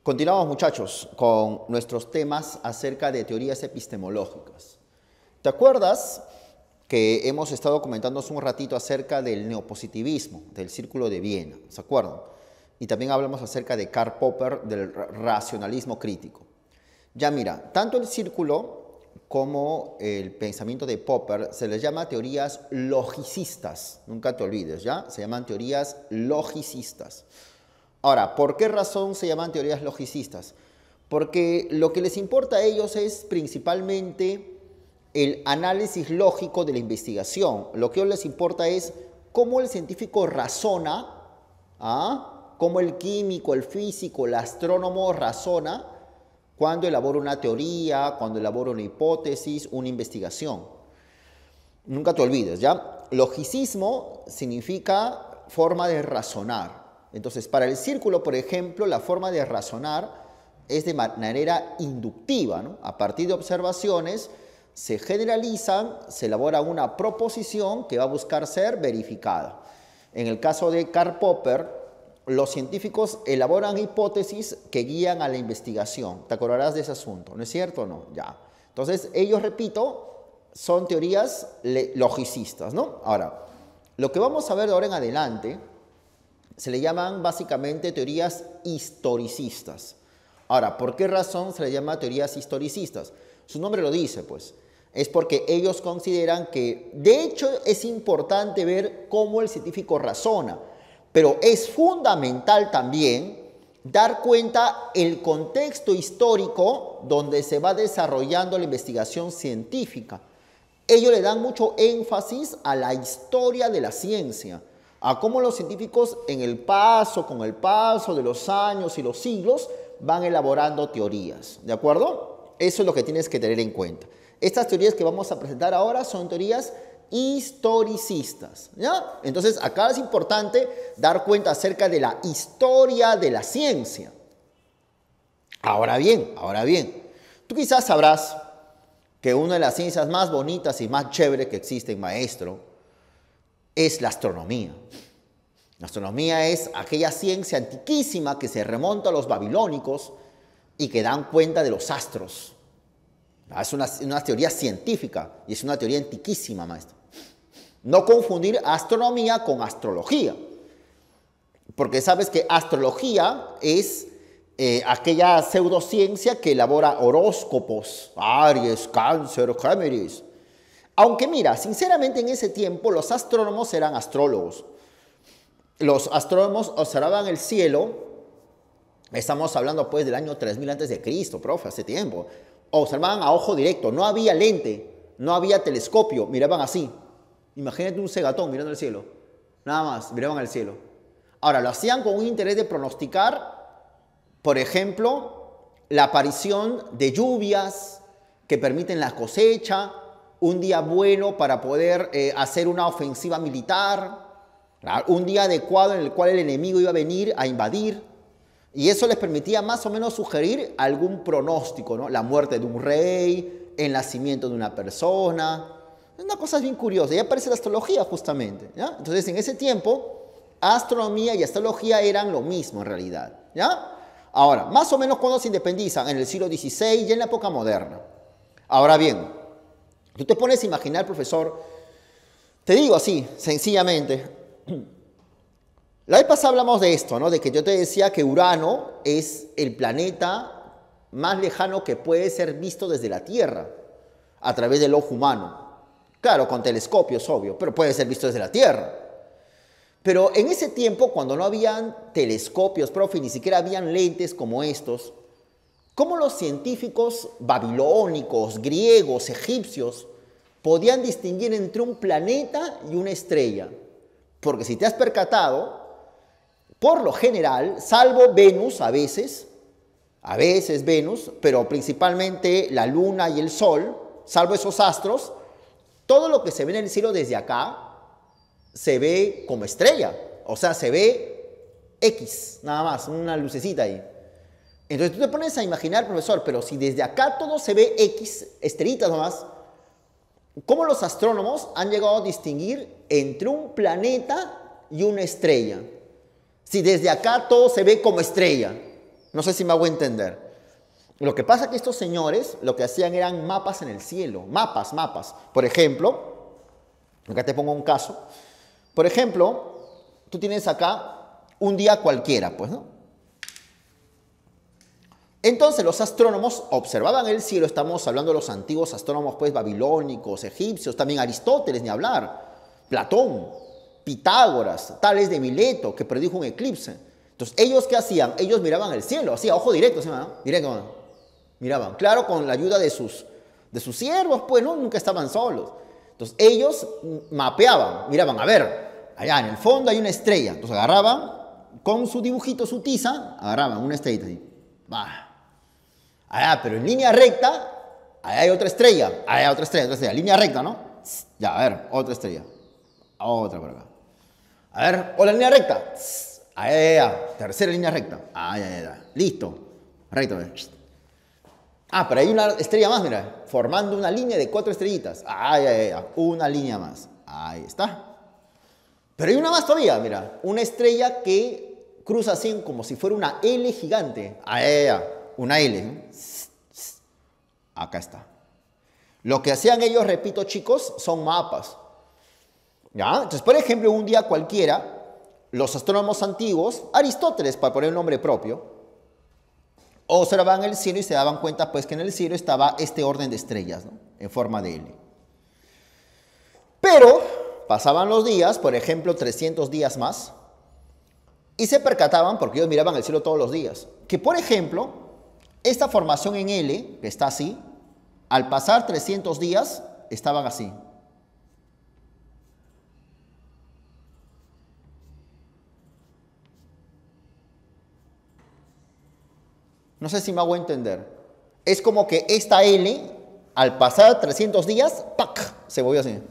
Continuamos, muchachos, con nuestros temas acerca de teorías epistemológicas. ¿Te acuerdas que hemos estado comentando hace un ratito acerca del neopositivismo, del Círculo de Viena? ¿Se acuerdan? Y también hablamos acerca de Karl Popper, del racionalismo crítico. Ya mira, tanto el Círculo como el pensamiento de Popper se les llama teorías logicistas. Nunca te olvides, ¿ya? Se llaman teorías logicistas. Ahora, ¿por qué razón se llaman teorías logicistas? Porque lo que les importa a ellos es principalmente el análisis lógico de la investigación. Lo que a ellos les importa es cómo el científico razona, cómo el químico, el físico, el astrónomo razona cuando elabora una teoría, cuando elabora una hipótesis, una investigación. Nunca te olvides, ¿ya? Logicismo significa forma de razonar. Entonces, para el Círculo, por ejemplo, la forma de razonar es de manera inductiva, ¿no? A partir de observaciones se generalizan, se elabora una proposición que va a buscar ser verificada. En el caso de Karl Popper, los científicos elaboran hipótesis que guían a la investigación. ¿Te acordarás de ese asunto? ¿No es cierto o no? Ya. Entonces, ellos, repito, son teorías logicistas, ¿no? Ahora, lo que vamos a ver de ahora en adelante se le llaman básicamente teorías historicistas. Ahora, ¿por qué razón se le llama teorías historicistas? Su nombre lo dice, pues. Es porque ellos consideran que, de hecho, es importante ver cómo el científico razona, pero es fundamental también dar cuenta el contexto histórico donde se va desarrollando la investigación científica. Ellos le dan mucho énfasis a la historia de la ciencia, a cómo los científicos con el paso de los años y los siglos van elaborando teorías, ¿de acuerdo? Eso es lo que tienes que tener en cuenta. Estas teorías que vamos a presentar ahora son teorías historicistas, ¿ya? Entonces, acá es importante dar cuenta acerca de la historia de la ciencia. Ahora bien, tú quizás sabrás que una de las ciencias más bonitas y más chéveres que existen, maestro, es la astronomía. La astronomía es aquella ciencia antiquísima que se remonta a los babilónicos y que dan cuenta de los astros. Es una teoría científica y es una teoría antiquísima, maestro. No confundir astronomía con astrología, porque sabes que astrología es aquella pseudociencia que elabora horóscopos, Aries, Cáncer, Géminis. Aunque mira, sinceramente en ese tiempo los astrónomos eran astrólogos. Los astrónomos observaban el cielo, estamos hablando pues del año 3000 a.C., profe, hace tiempo. Observaban a ojo directo, no había lente, no había telescopio, miraban así. Imagínate un cegatón mirando el cielo, nada más, miraban al cielo. Ahora, lo hacían con un interés de pronosticar, por ejemplo, la aparición de lluvias que permiten la cosecha, un día bueno para poder hacer una ofensiva militar, un día adecuado en el cual el enemigo iba a venir a invadir, y eso les permitía más o menos sugerir algún pronóstico, ¿no? La muerte de un rey, el nacimiento de una persona, una cosa bien curiosa, y aparece la astrología justamente, ¿ya? Entonces, en ese tiempo, astronomía y astrología eran lo mismo en realidad, ¿ya? Ahora, más o menos cuando se independizan, en el siglo XVI y en la época moderna. Ahora bien, tú te pones a imaginar, profesor, te digo así, sencillamente. La vez pasada hablamos de esto, ¿no? De que yo te decía que Urano es el planeta más lejano que puede ser visto desde la Tierra, a través del ojo humano. Claro, con telescopios, obvio, pero puede ser visto desde la Tierra. Pero en ese tiempo, cuando no habían telescopios, profe, ni siquiera habían lentes como estos, ¿cómo los científicos babilónicos, griegos, egipcios podían distinguir entre un planeta y una estrella? Porque si te has percatado, por lo general, salvo Venus a veces Venus, pero principalmente la Luna y el Sol, salvo esos astros, todo lo que se ve en el cielo desde acá se ve como estrella, o sea, se ve X, nada más, una lucecita ahí. Entonces tú te pones a imaginar, profesor, pero si desde acá todo se ve X, estrellitas nomás, ¿cómo los astrónomos han llegado a distinguir entre un planeta y una estrella? Si desde acá todo se ve como estrella. No sé si me hago entender. Lo que pasa es que estos señores lo que hacían eran mapas en el cielo. Mapas. Por ejemplo, acá te pongo un caso. Por ejemplo, tú tienes acá un día cualquiera, pues, ¿no? Entonces los astrónomos observaban el cielo, estamos hablando de los antiguos astrónomos pues babilónicos, egipcios, también Aristóteles, ni hablar, Platón, Pitágoras, Tales de Mileto, que predijo un eclipse. Entonces, ¿ellos qué hacían? Ellos miraban el cielo, así, a ojo directo, ¿sí, no? Directo, ¿no? Miraban, claro, con la ayuda de sus siervos, pues, ¿no? Nunca estaban solos. Entonces, ellos mapeaban, miraban, a ver, allá en el fondo hay una estrella. Entonces, agarraban con su dibujito, su tiza, agarraban una estrellita así, va. Allá, pero en línea recta, allá hay otra estrella, allá hay otra estrella, línea recta, ¿no? Ya, a ver, otra estrella, otra por acá. A ver, o la línea recta, allá, tercera línea recta, allá, listo, recto, pero hay una estrella más, mira, formando una línea de 4 estrellitas, una línea más, ahí está. Pero hay una más todavía, mira, una estrella que cruza así como si fuera una L gigante, una L, ¿no? Acá está. Lo que hacían ellos, repito, chicos, son mapas. ¿Ya? Entonces, por ejemplo, un día cualquiera, los astrónomos antiguos, Aristóteles, para poner un nombre propio, observaban el cielo y se daban cuenta, pues, que en el cielo estaba este orden de estrellas, ¿no? En forma de L. Pero pasaban los días, por ejemplo, 300 días más, y se percataban, porque ellos miraban el cielo todos los días, que, por ejemplo, esta formación en L, que está así, al pasar 300 días, estaban así. No sé si me hago entender. Es como que esta L, al pasar 300 días, ¡pac!, se volvió así.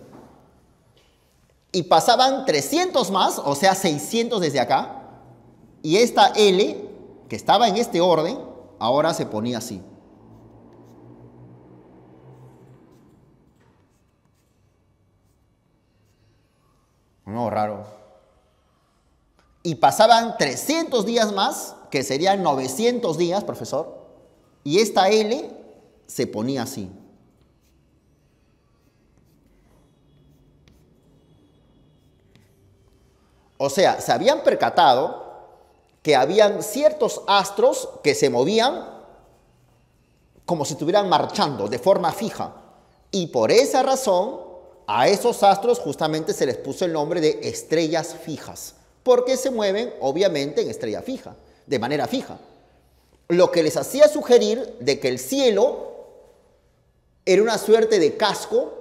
Y pasaban 300 más, o sea, 600 desde acá, y esta L, que estaba en este orden, ahora se ponía así. No, raro. Y pasaban 300 días más, que serían 900 días, profesor, y esta L se ponía así. O sea, se habían percatado que habían ciertos astros que se movían como si estuvieran marchando de forma fija. Y por esa razón, a esos astros justamente se les puso el nombre de estrellas fijas, porque se mueven, obviamente, en estrella fija, de manera fija. Lo que les hacía sugerir de que el cielo era una suerte de casco,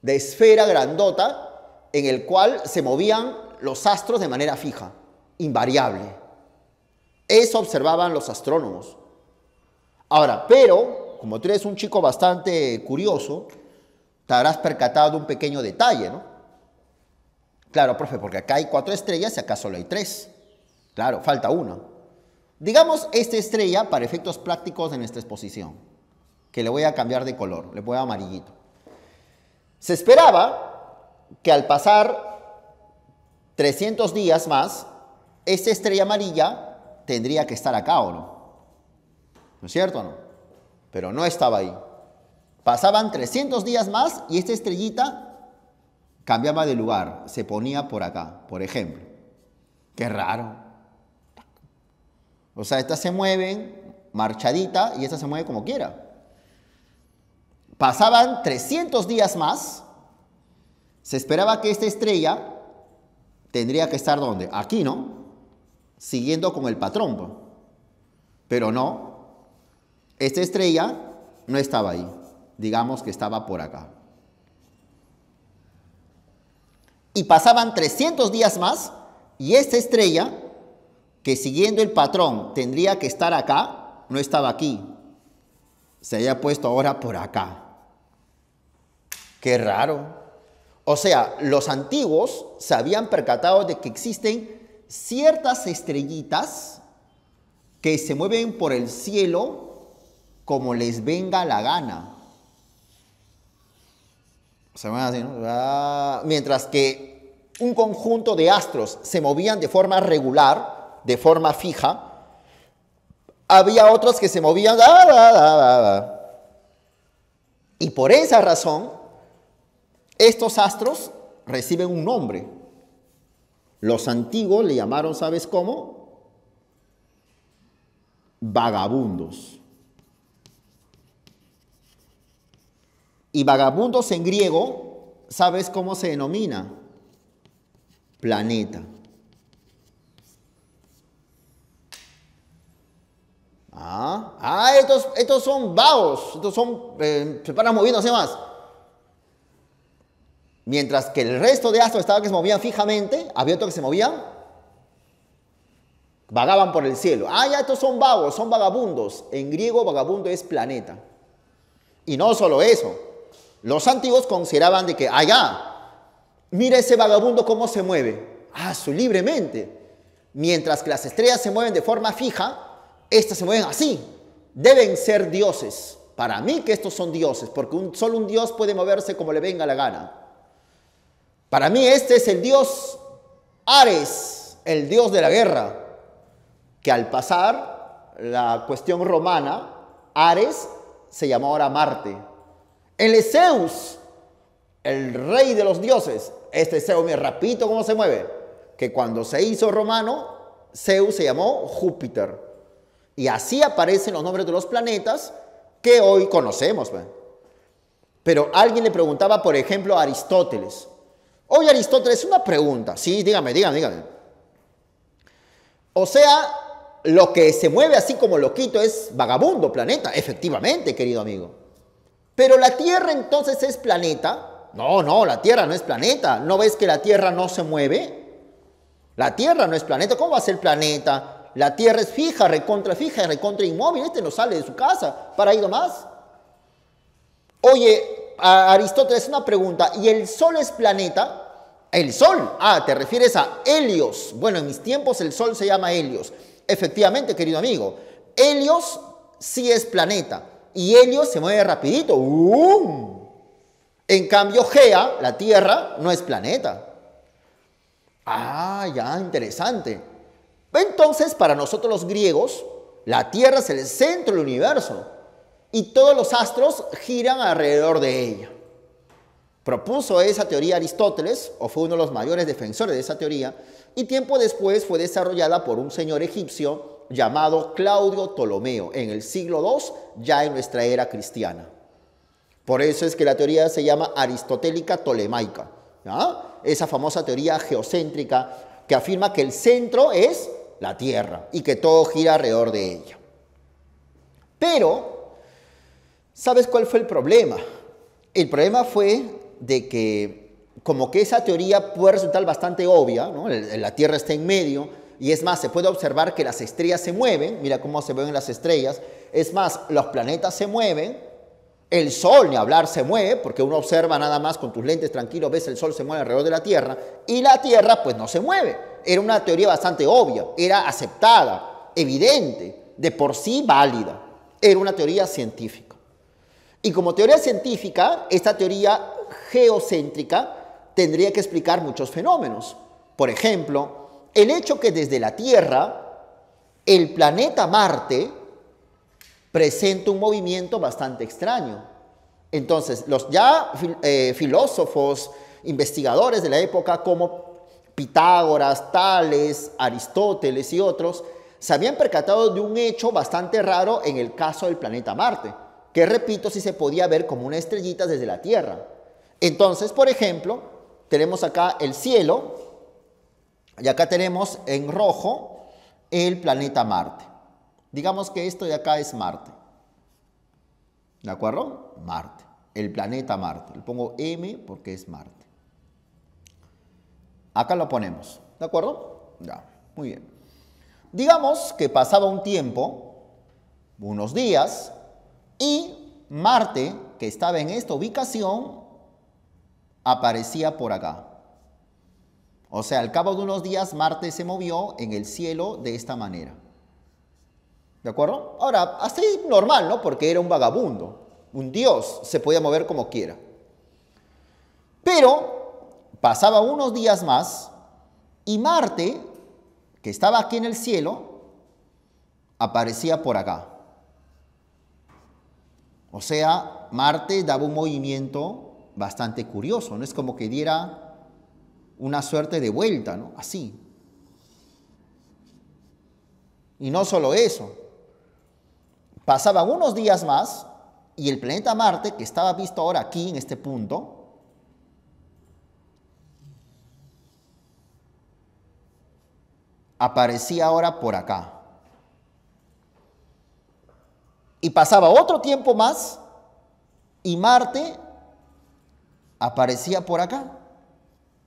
de esfera grandota, en el cual se movían los astros de manera fija, invariable. Eso observaban los astrónomos. Ahora, pero, como tú eres un chico bastante curioso, te habrás percatado de un pequeño detalle, ¿no? Claro, profe, porque acá hay 4 estrellas y acá solo hay 3. Claro, falta una. Digamos esta estrella para efectos prácticos de nuestra exposición, que le voy a cambiar de color, le voy a amarillito. Se esperaba que al pasar 300 días más, esta estrella amarilla tendría que estar acá, ¿o no? ¿No es cierto o no? Pero no estaba ahí. Pasaban 300 días más y esta estrellita cambiaba de lugar, se ponía por acá, por ejemplo. Qué raro. O sea, estas se mueven marchadita y esta se mueve como quiera. Pasaban 300 días más, se esperaba que esta estrella tendría que estar ¿dónde? Aquí, ¿no? Siguiendo con el patrón. Pero no, esta estrella no estaba ahí. Digamos que estaba por acá. Y pasaban 300 días más y esta estrella, que siguiendo el patrón tendría que estar acá, no estaba aquí. Se había puesto ahora por acá. Qué raro. O sea, los antiguos se habían percatado de que existen ciertas estrellitas que se mueven por el cielo como les venga la gana. Se mueven así, ¿no? Mientras que un conjunto de astros se movían de forma regular, de forma fija, había otros que se movían. Y por esa razón, estos astros reciben un nombre. Los antiguos le llamaron, ¿sabes cómo? Vagabundos. Y vagabundos en griego, ¿sabes cómo se denomina? Planeta. Estos son vagos, estos son, se paran moviéndose más. Mientras que el resto de astros estaban que se movían fijamente, había otros que se movían, vagaban por el cielo. Estos son vagos, son vagabundos. En griego, vagabundo es planeta. Y no solo eso, los antiguos consideraban de que, mira ese vagabundo cómo se mueve. Libremente. Mientras que las estrellas se mueven de forma fija, estas se mueven así. Deben ser dioses. Para mí que estos son dioses, porque solo un dios puede moverse como le venga la gana. Para mí este es el dios Ares, el dios de la guerra, que al pasar la cuestión romana, Ares se llamó ahora Marte. Él es Zeus, el rey de los dioses. Este Zeus, mira, rapidito cómo se mueve. Que cuando se hizo romano, Zeus se llamó Júpiter. Y así aparecen los nombres de los planetas que hoy conocemos. Pero alguien le preguntaba, por ejemplo, a Aristóteles. Oye, Aristóteles, una pregunta. Sí, dígame. O sea, lo que se mueve así como loquito es vagabundo, planeta. Efectivamente, querido amigo. Pero la Tierra entonces es planeta. No, la Tierra no es planeta. ¿No ves que la Tierra no se mueve? La Tierra no es planeta. ¿Cómo va a ser planeta? La Tierra es fija, recontra inmóvil. Este no sale de su casa para ir más. Oye, a Aristóteles, una pregunta. ¿Y el Sol es planeta? El Sol. Te refieres a Helios. Bueno, en mis tiempos el Sol se llama Helios. Efectivamente, querido amigo. Helios sí es planeta. Y Helios se mueve rapidito. En cambio, Gea, la Tierra, no es planeta. Interesante. Entonces, para nosotros los griegos, la Tierra es el centro del universo. Y todos los astros giran alrededor de ella. Propuso esa teoría Aristóteles, o fue uno de los mayores defensores de esa teoría, y tiempo después fue desarrollada por un señor egipcio llamado Claudio Ptolomeo, en el siglo II, ya en nuestra era cristiana. Por eso es que la teoría se llama aristotélica tolemaica, esa famosa teoría geocéntrica que afirma que el centro es la Tierra y que todo gira alrededor de ella. Pero, ¿sabes cuál fue el problema? El problema fue de que como que esa teoría puede resultar bastante obvia, ¿no? La Tierra está en medio, y es más, se puede observar que las estrellas se mueven, mira cómo se mueven las estrellas, es más, los planetas se mueven, el Sol, ni hablar, se mueve, porque uno observa nada más con tus lentes tranquilos, ves el Sol se mueve alrededor de la Tierra, y la Tierra pues no se mueve. Era una teoría bastante obvia, era aceptada, evidente, de por sí válida, era una teoría científica. Y como teoría científica, esta teoría geocéntrica tendría que explicar muchos fenómenos. Por ejemplo, el hecho que desde la Tierra el planeta Marte presenta un movimiento bastante extraño. Entonces, los filósofos, investigadores de la época como Pitágoras, Tales, Aristóteles y otros, se habían percatado de un hecho bastante raro en el caso del planeta Marte, que repito, sí se podía ver como una estrellita desde la Tierra. Entonces, por ejemplo, tenemos acá el cielo y acá tenemos en rojo el planeta Marte. Digamos que esto de acá es Marte. ¿De acuerdo? Marte. El planeta Marte. Le pongo M porque es Marte. Acá lo ponemos. ¿De acuerdo? Ya. Muy bien. Digamos que pasaba un tiempo, unos días, y Marte, que estaba en esta ubicación, aparecía por acá. O sea, al cabo de unos días, Marte se movió en el cielo de esta manera. ¿De acuerdo? Ahora, así normal, ¿no? Porque era un vagabundo, un dios, se podía mover como quiera. Pero pasaba unos días más y Marte, que estaba aquí en el cielo, aparecía por acá. O sea, Marte daba un movimiento bastante curioso, no es como que diera una suerte de vuelta, ¿no? Así. Y no solo eso, pasaban unos días más y el planeta Marte, que estaba visto ahora aquí en este punto, aparecía ahora por acá. Y pasaba otro tiempo más y Marte aparecía por acá.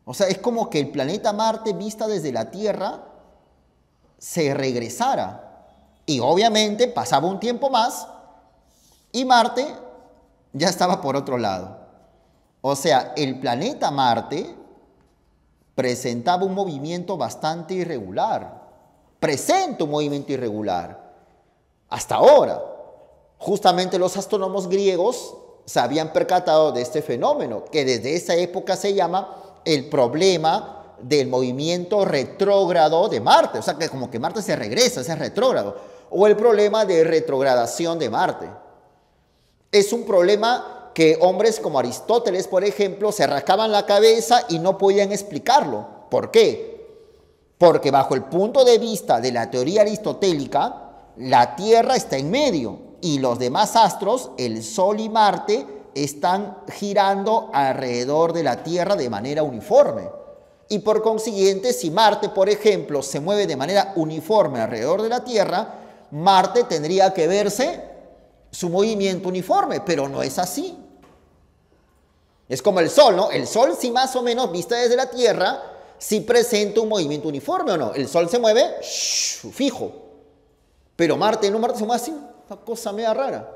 O sea, es como que el planeta Marte, vista desde la Tierra, se regresara. Y obviamente pasaba un tiempo más y Marte ya estaba por otro lado. O sea, el planeta Marte presentaba un movimiento bastante irregular. Presenta un movimiento irregular. Hasta ahora, justamente los astrónomos griegos se habían percatado de este fenómeno, que desde esa época se llama el problema del movimiento retrógrado de Marte. O sea, que como que Marte se regresa, es retrógrado. O el problema de retrogradación de Marte. Es un problema que hombres como Aristóteles, por ejemplo, se rascaban la cabeza y no podían explicarlo. ¿Por qué? Porque bajo el punto de vista de la teoría aristotélica, la Tierra está en medio y los demás astros, el Sol y Marte, están girando alrededor de la Tierra de manera uniforme. Y por consiguiente, si Marte, por ejemplo, se mueve de manera uniforme alrededor de la Tierra, Marte tendría que verse su movimiento uniforme, pero no es así. Es como el Sol, ¿no? El Sol, si más o menos vista desde la Tierra, sí presenta un movimiento uniforme, ¿o no? El Sol se mueve fijo, pero Marte no, Marte se mueve así, una cosa media rara.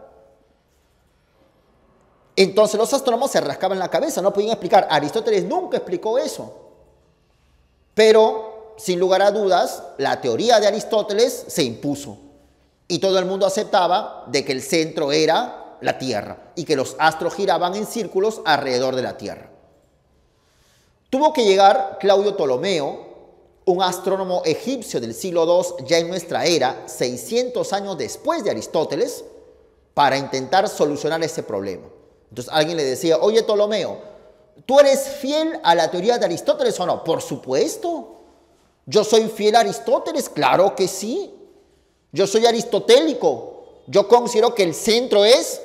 Entonces los astrónomos se rascaban la cabeza, no podían explicar. Aristóteles nunca explicó eso. Pero, sin lugar a dudas, la teoría de Aristóteles se impuso. Y todo el mundo aceptaba de que el centro era la Tierra y que los astros giraban en círculos alrededor de la Tierra. Tuvo que llegar Claudio Ptolomeo, un astrónomo egipcio del siglo II, ya en nuestra era, 600 años después de Aristóteles, para intentar solucionar ese problema. Entonces alguien le decía, oye Ptolomeo, ¿tú eres fiel a la teoría de Aristóteles o no? Por supuesto. ¿Yo soy fiel a Aristóteles? Claro que sí. Yo soy aristotélico. Yo considero que el centro es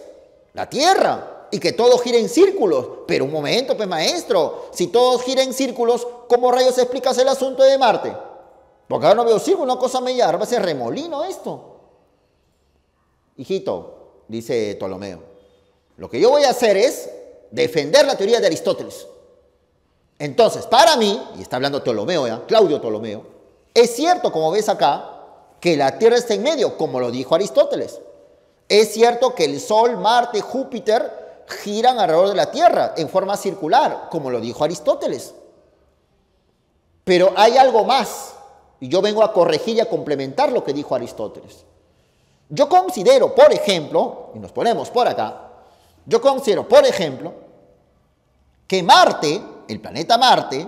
la Tierra y que todo gira en círculos. Pero un momento, pues maestro, si todo gira en círculos, ¿cómo rayos explicas el asunto de Marte? Porque ahora no veo círculos, una cosa media, va a ser remolino esto. Hijito, dice Ptolomeo, lo que yo voy a hacer es defender la teoría de Aristóteles. Entonces, para mí, y está hablando Ptolomeo ya, Claudio Ptolomeo, es cierto, como ves acá, que la Tierra está en medio, como lo dijo Aristóteles. Es cierto que el Sol, Marte, Júpiter giran alrededor de la Tierra en forma circular, como lo dijo Aristóteles. Pero hay algo más, y yo vengo a corregir y a complementar lo que dijo Aristóteles. Yo considero, por ejemplo, y nos ponemos por acá, yo considero, por ejemplo, que Marte, el planeta Marte,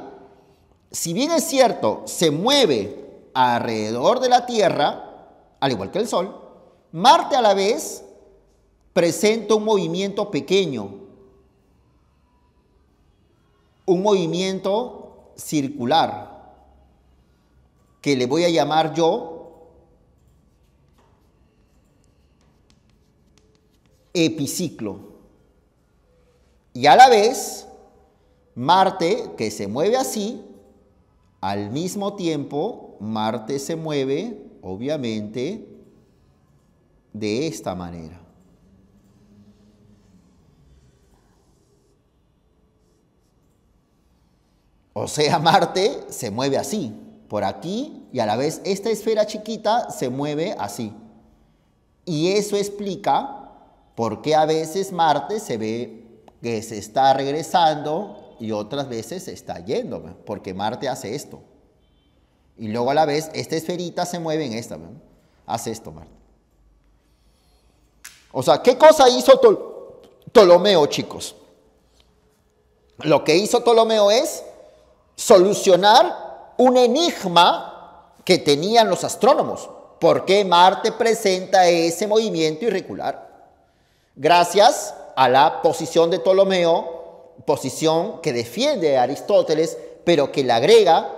si bien es cierto, se mueve alrededor de la Tierra, al igual que el Sol, Marte a la vez presenta un movimiento pequeño, un movimiento circular, que le voy a llamar yo epiciclo. Y a la vez, Marte, que se mueve así, al mismo tiempo, Marte se mueve, obviamente, de esta manera. O sea, Marte se mueve así, por aquí, y a la vez esta esfera chiquita se mueve así. Y eso explica por qué a veces Marte se ve que se está regresando y otras veces se está yendo, porque Marte hace esto. Y luego a la vez esta esferita se mueve en esta, hace esto Marte. O sea, ¿qué cosa hizo Ptolomeo, chicos? Lo que hizo Ptolomeo es solucionar un enigma que tenían los astrónomos. ¿Por qué Marte presenta ese movimiento irregular? Gracias a la posición de Ptolomeo, posición que defiende a Aristóteles, pero que le agrega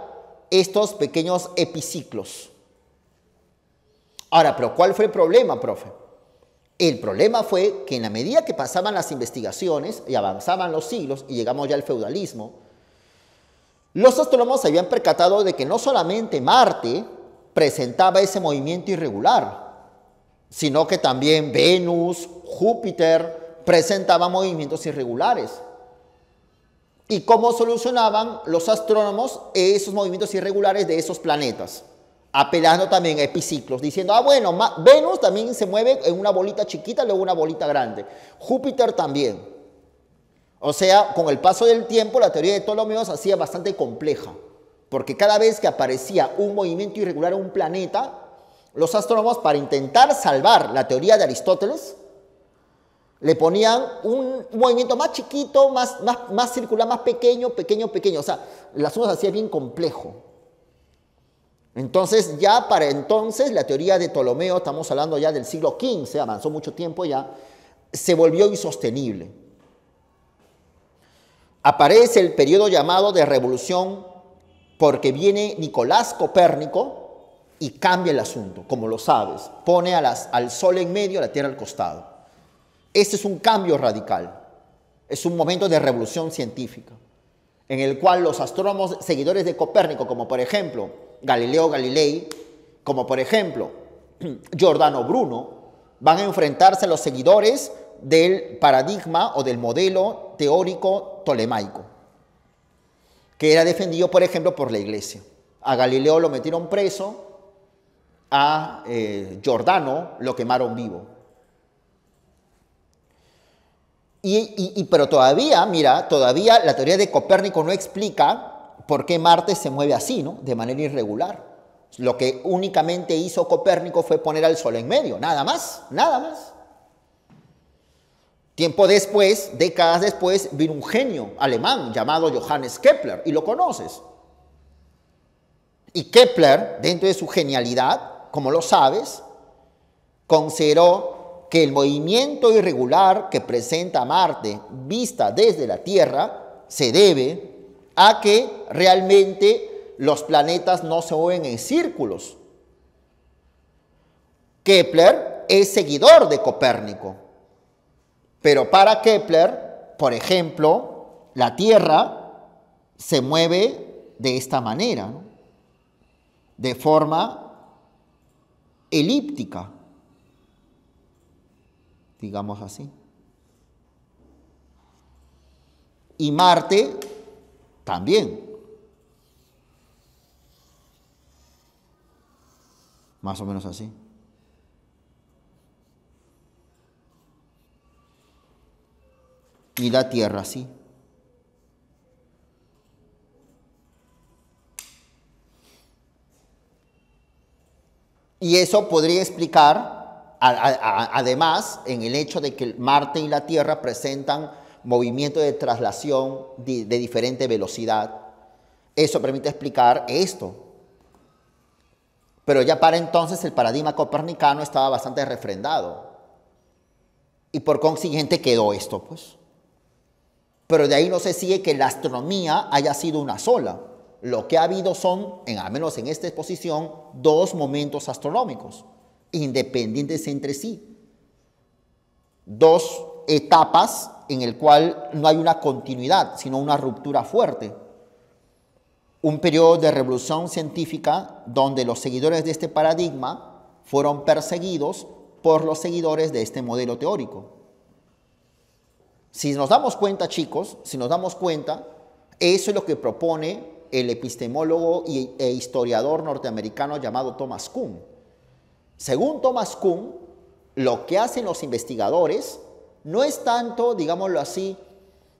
estos pequeños epiciclos. Ahora, ¿pero cuál fue el problema, profe? El problema fue que en la medida que pasaban las investigaciones y avanzaban los siglos y llegamos ya al feudalismo, los astrónomos se habían percatado de que no solamente Marte presentaba ese movimiento irregular, sino que también Venus, Júpiter presentaban movimientos irregulares. ¿Y cómo solucionaban los astrónomos esos movimientos irregulares de esos planetas? Apelando también a epiciclos, diciendo, bueno, Venus también se mueve en una bolita chiquita, luego una bolita grande. Júpiter también. O sea, con el paso del tiempo, la teoría de Ptolomeo se hacía bastante compleja, porque cada vez que aparecía un movimiento irregular en un planeta, los astrónomos, para intentar salvar la teoría de Aristóteles, le ponían un movimiento más chiquito, más circular, más pequeño. O sea, el asunto se hacía bien complejo. Entonces, ya para entonces, la teoría de Ptolomeo, estamos hablando ya del siglo XV, avanzó mucho tiempo ya, se volvió insostenible. Aparece el periodo llamado de revolución porque viene Nicolás Copérnico y cambia el asunto, como lo sabes. Pone al Sol en medio, a la Tierra al costado. Este es un cambio radical. Es un momento de revolución científica, en el cual los astrónomos seguidores de Copérnico, como por ejemplo Galileo Galilei, como por ejemplo Giordano Bruno, van a enfrentarse a los seguidores del paradigma o del modelo teórico tolemaico, que era defendido, por ejemplo, por la Iglesia. A Galileo lo metieron preso, a Giordano lo quemaron vivo. Pero todavía, mira, todavía la teoría de Copérnico no explica por qué Marte se mueve así, ¿no? De manera irregular. Lo que únicamente hizo Copérnico fue poner al Sol en medio, nada más, nada más. Tiempo después, décadas después, vino un genio alemán llamado Johannes Kepler, y lo conoces. Y Kepler, dentro de su genialidad, como lo sabes, consideró que el movimiento irregular que presenta Marte vista desde la Tierra se debe a que realmente los planetas no se mueven en círculos. Kepler es seguidor de Copérnico, pero para Kepler, por ejemplo, la Tierra se mueve de esta manera, ¿no? De forma elíptica, digamos así. Y Marte también. Más o menos así. Y la Tierra así. Y eso podría explicar, además, en el hecho de que Marte y la Tierra presentan movimientos de traslación de diferente velocidad. Eso permite explicar esto. Pero ya para entonces el paradigma copernicano estaba bastante refrendado. Y por consiguiente quedó esto, pues. Pero de ahí no se sigue que la astronomía haya sido una sola. Lo que ha habido son, al menos en esta exposición, dos momentos astronómicos, independientes entre sí. Dos etapas en el cual no hay una continuidad, sino una ruptura fuerte. Un periodo de revolución científica donde los seguidores de este paradigma fueron perseguidos por los seguidores de este modelo teórico. Si nos damos cuenta, chicos, eso es lo que propone el epistemólogo e historiador norteamericano llamado Thomas Kuhn. Según Thomas Kuhn, lo que hacen los investigadores no es tanto, digámoslo así,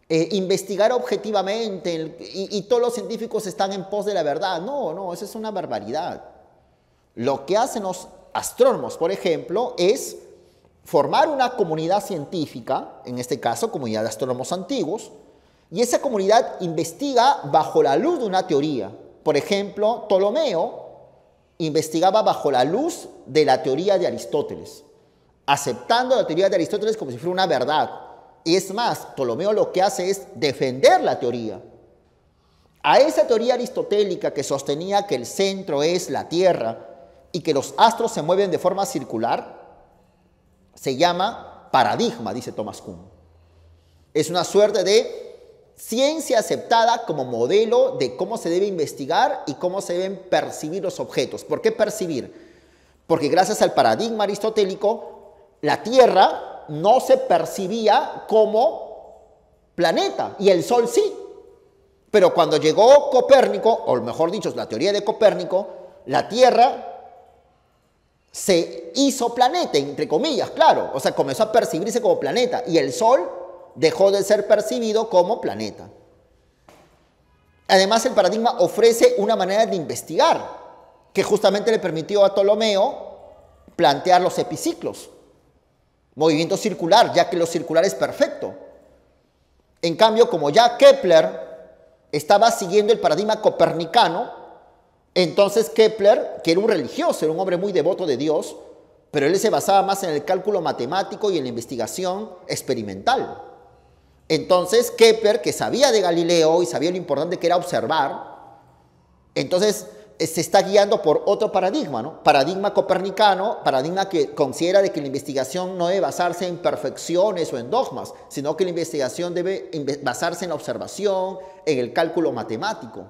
investigar objetivamente y todos los científicos están en pos de la verdad. No, eso es una barbaridad. Lo que hacen los astrónomos, por ejemplo, es formar una comunidad científica, en este caso, comunidad de astrónomos antiguos, y esa comunidad investiga bajo la luz de una teoría. Por ejemplo, Ptolomeo investigaba bajo la luz de la teoría de Aristóteles, aceptando la teoría de Aristóteles como si fuera una verdad. Y es más, Ptolomeo lo que hace es defender la teoría. A esa teoría aristotélica que sostenía que el centro es la Tierra y que los astros se mueven de forma circular, se llama paradigma, dice Thomas Kuhn. Es una suerte de ciencia aceptada como modelo de cómo se debe investigar y cómo se deben percibir los objetos. ¿Por qué percibir? Porque gracias al paradigma aristotélico, la Tierra no se percibía como planeta y el Sol sí. Pero cuando llegó Copérnico, o mejor dicho, la teoría de Copérnico, la Tierra se hizo planeta, entre comillas, claro. O sea, comenzó a percibirse como planeta y el Sol dejó de ser percibido como planeta. Además, el paradigma ofrece una manera de investigar que justamente le permitió a Ptolomeo plantear los epiciclos, movimiento circular, ya que lo circular es perfecto. En cambio, como ya Kepler estaba siguiendo el paradigma copernicano, entonces Kepler, que era un religioso, era un hombre muy devoto de Dios, pero él se basaba más en el cálculo matemático y en la investigación experimental. Entonces Kepler, que sabía de Galileo y sabía lo importante que era observar, entonces se está guiando por otro paradigma, ¿no? Paradigma copernicano, paradigma que considera de que la investigación no debe basarse en perfecciones o en dogmas, sino que la investigación debe basarse en la observación, en el cálculo matemático.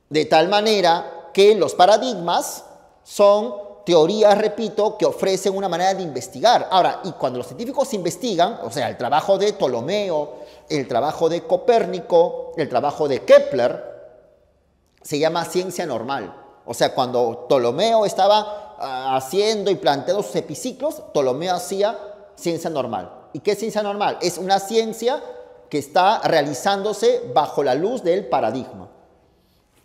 De tal manera que los paradigmas son teorías, repito, que ofrecen una manera de investigar. Ahora, y cuando los científicos investigan, o sea, el trabajo de Ptolomeo, el trabajo de Copérnico, el trabajo de Kepler, se llama ciencia normal. O sea, cuando Ptolomeo estaba haciendo y planteando sus epiciclos, Ptolomeo hacía ciencia normal. ¿Y qué es ciencia normal? Es una ciencia que está realizándose bajo la luz del paradigma.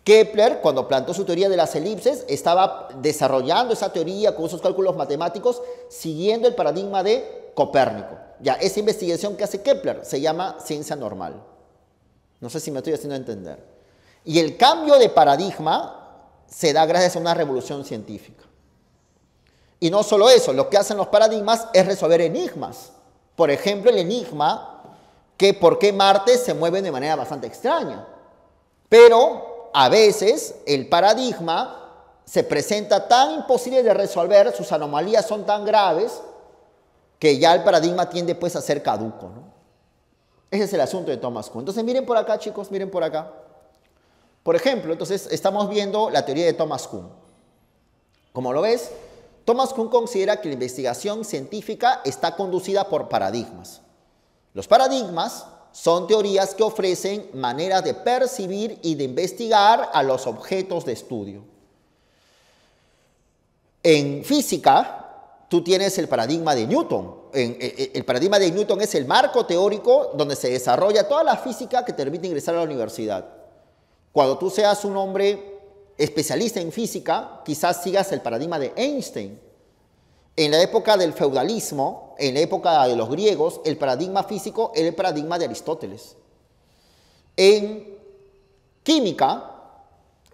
Kepler, cuando planteó su teoría de las elipses, estaba desarrollando esa teoría con esos cálculos matemáticos, siguiendo el paradigma de Copérnico. Ya, esa investigación que hace Kepler se llama ciencia normal. No sé si me estoy haciendo entender. Y el cambio de paradigma se da gracias a una revolución científica. Y no solo eso, lo que hacen los paradigmas es resolver enigmas. Por ejemplo, el enigma que por qué Marte se mueve de manera bastante extraña. Pero a veces el paradigma se presenta tan imposible de resolver, sus anomalías son tan graves, que ya el paradigma tiende pues a ser caduco, ¿no? Ese es el asunto de Thomas Kuhn. Entonces miren por acá, chicos, miren por acá. Por ejemplo, entonces estamos viendo la teoría de Thomas Kuhn. Como lo ves, Thomas Kuhn considera que la investigación científica está conducida por paradigmas. Los paradigmas son teorías que ofrecen maneras de percibir y de investigar a los objetos de estudio. En física, tú tienes el paradigma de Newton. El paradigma de Newton es el marco teórico donde se desarrolla toda la física que te permite ingresar a la universidad. Cuando tú seas un hombre especialista en física, quizás sigas el paradigma de Einstein. En la época del feudalismo, en la época de los griegos, el paradigma físico era el paradigma de Aristóteles. En química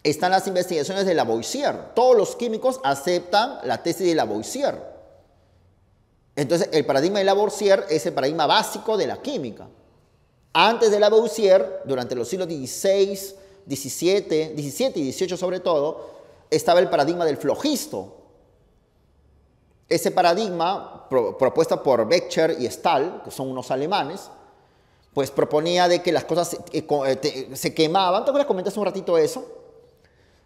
están las investigaciones de Lavoisier. Todos los químicos aceptan la tesis de Lavoisier. Entonces, el paradigma de Lavoisier es el paradigma básico de la química. Antes de Lavoisier, durante los siglos XVI, XVII y XVIII sobre todo, estaba el paradigma del flogisto. Ese paradigma, propuesto por Becher y Stahl, que son unos alemanes, pues proponía de que las cosas se quemaban. ¿Te acuerdas? Comentaste un ratito eso.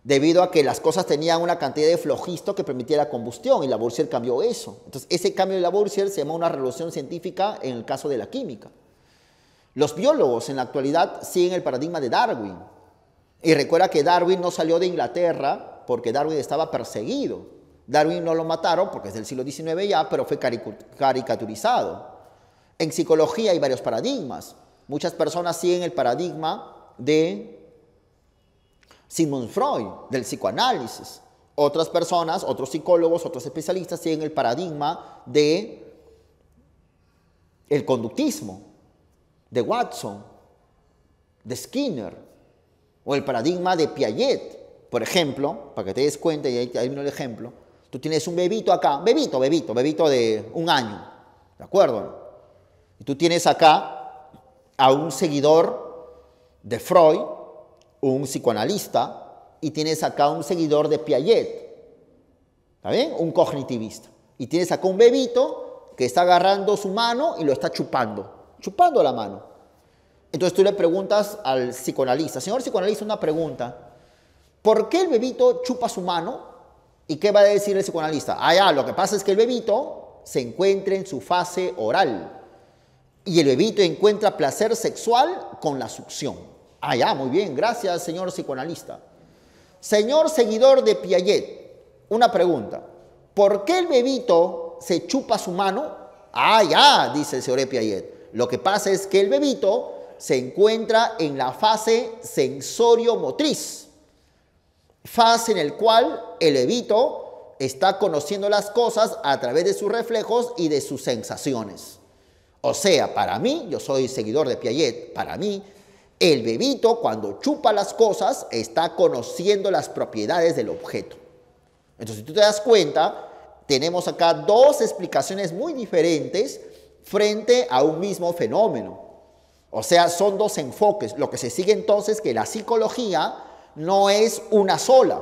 Debido a que las cosas tenían una cantidad de flogisto que permitía la combustión, y Lavoisier cambió eso. Entonces, ese cambio de Lavoisier se llama una revolución científica en el caso de la química. Los biólogos en la actualidad siguen el paradigma de Darwin. Y recuerda que Darwin no salió de Inglaterra porque Darwin estaba perseguido. Darwin no lo mataron porque es del siglo XIX ya, pero fue caricaturizado. En psicología hay varios paradigmas. Muchas personas siguen el paradigma de Sigmund Freud, del psicoanálisis. Otras personas, otros psicólogos, otros especialistas siguen el paradigma de el conductismo, de Watson, de Skinner, o el paradigma de Piaget, Por ejemplo, para que te des cuenta, y ahí viene el ejemplo, tú tienes un bebito acá, bebito de 1 año, ¿de acuerdo? Y tú tienes acá a un seguidor de Freud, un psicoanalista, y tienes acá un seguidor de Piaget, ¿está bien? Un cognitivista. Y tienes acá un bebito que está agarrando su mano y lo está chupando la mano. Entonces tú le preguntas al psicoanalista, señor psicoanalista, una pregunta, ¿por qué el bebito chupa su mano? ¿Y qué va a decir el psicoanalista? Lo que pasa es que el bebito se encuentra en su fase oral y el bebito encuentra placer sexual con la succión. Muy bien, gracias, señor psicoanalista. Señor seguidor de Piaget, una pregunta, ¿por qué el bebito se chupa su mano? Dice el señor de Piaget, lo que pasa es que el bebito se encuentra en la fase sensorio-motriz, fase en el cual el bebito está conociendo las cosas a través de sus reflejos y de sus sensaciones. O sea, para mí, yo soy seguidor de Piaget, para mí, el bebito cuando chupa las cosas está conociendo las propiedades del objeto. Entonces, si tú te das cuenta, tenemos acá 2 explicaciones muy diferentes frente a un mismo fenómeno. O sea, son 2 enfoques. Lo que se sigue entonces es que la psicología no es una sola,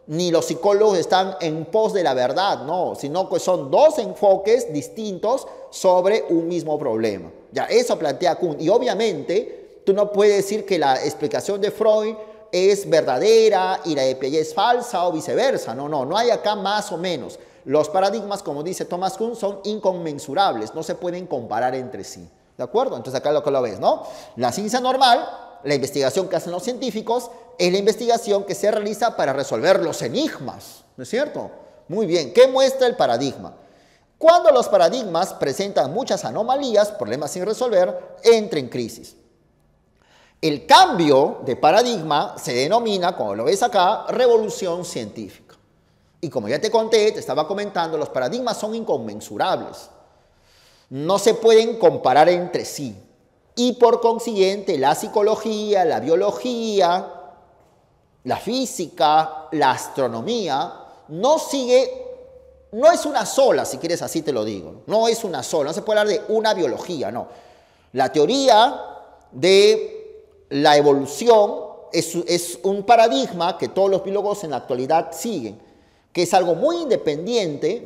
ni los psicólogos están en pos de la verdad, no, sino que son 2 enfoques distintos sobre un mismo problema. Ya, eso plantea Kuhn. Y obviamente, tú no puedes decir que la explicación de Freud es verdadera y la de Piaget es falsa o viceversa. No hay acá más o menos. Los paradigmas, como dice Thomas Kuhn, son inconmensurables, no se pueden comparar entre sí. ¿De acuerdo? Entonces acá lo que lo ves, ¿no? La ciencia normal, la investigación que hacen los científicos, es la investigación que se realiza para resolver los enigmas, ¿no es cierto? Muy bien, ¿qué muestra el paradigma? Cuando los paradigmas presentan muchas anomalías, problemas sin resolver, entra en crisis. El cambio de paradigma se denomina, como lo ves acá, revolución científica. Y como ya te conté, te estaba comentando, los paradigmas son inconmensurables. No se pueden comparar entre sí. Y por consiguiente, la psicología, la biología, la física, la astronomía, no es una sola, si quieres así te lo digo. No es una sola, no se puede hablar de una biología, no. La teoría de la evolución es un paradigma que todos los biólogos en la actualidad siguen, que es algo muy independiente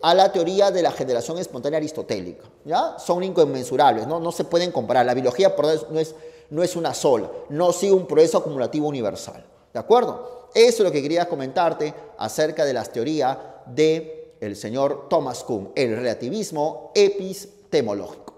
a la teoría de la generación espontánea aristotélica, ¿ya? Son inconmensurables, no se pueden comparar. La biología por eso no es una sola, no sigue un proceso acumulativo universal, ¿de acuerdo? Eso es lo que quería comentarte acerca de las teorías del señor Thomas Kuhn, el relativismo epistemológico.